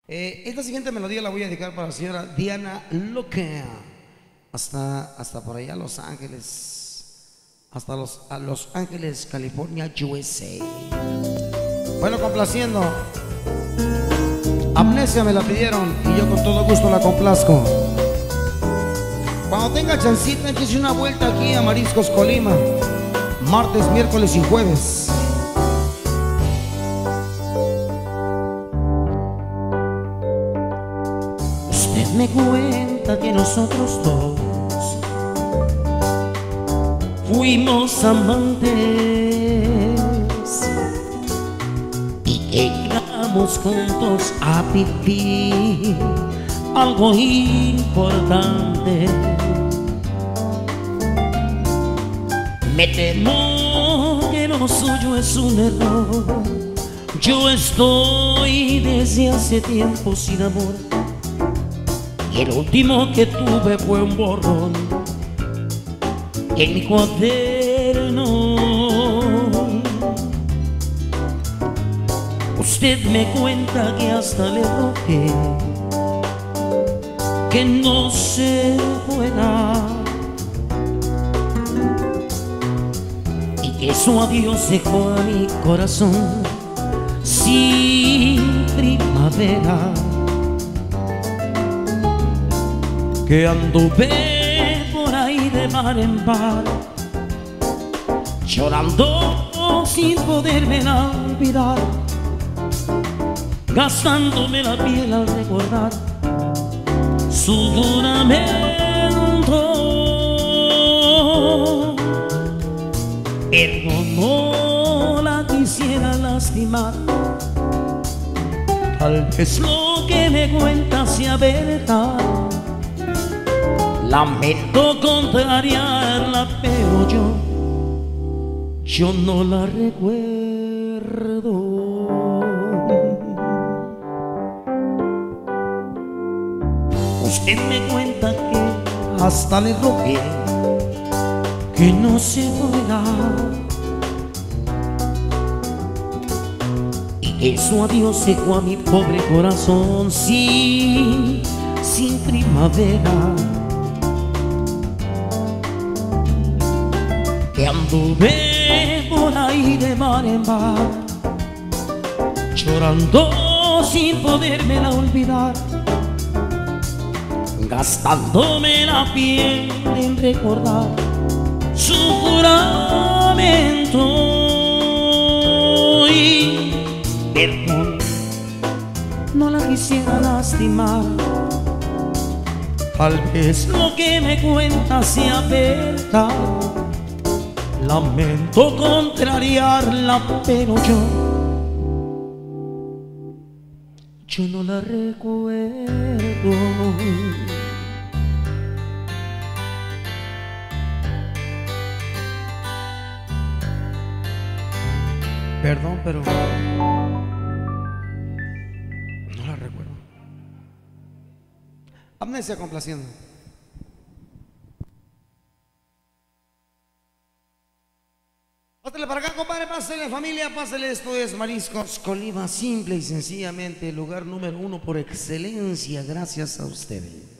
Esta siguiente melodía la voy a dedicar para la señora Diana Loca, hasta por allá Los Ángeles, a Los Ángeles, California, USA. Bueno, complaciendo. Amnesia me la pidieron y yo con todo gusto la complazco. Cuando tenga chancita, échese una vuelta aquí a Mariscos Colima, martes, miércoles y jueves. Usted me cuenta que nosotros dos fuimos amantes y que llegamos juntos a vivir algo importante. Me temo que lo suyo es un error. Yo estoy desde hace tiempo sin amor y el último que tuve fue un borrón en mi cuaderno. Usted me cuenta que hasta le rogué que no se fuera y que su adiós dejó a mi corazón sin primavera, que anduve por ahí de bar en bar llorando sin podérmela olvidar, gastándome la piel al recordar su juramento. Pero no la quisiera lastimar, tal vez lo que me cuenta sea verdad. Lamento contrariarla, pero yo no la recuerdo. Usted me cuenta que hasta le rogué que no se fuera y que su adiós dejó a mi pobre corazón sin primavera, que anduve por ahí de bar en bar llorando sin podérmela olvidar, gastándome la piel en recordar su juramento. Y perdón, no la quisiera lastimar, tal vez lo que me cuenta sea verdad. Lamento contrariarla, pero yo no la recuerdo. Perdón, pero no la recuerdo. Amnesia complaciendo. Pásale para acá, compadre, pásale familia, pásale. Esto es Mariscos Colima, simple y sencillamente el lugar número 1 por excelencia, gracias a ustedes.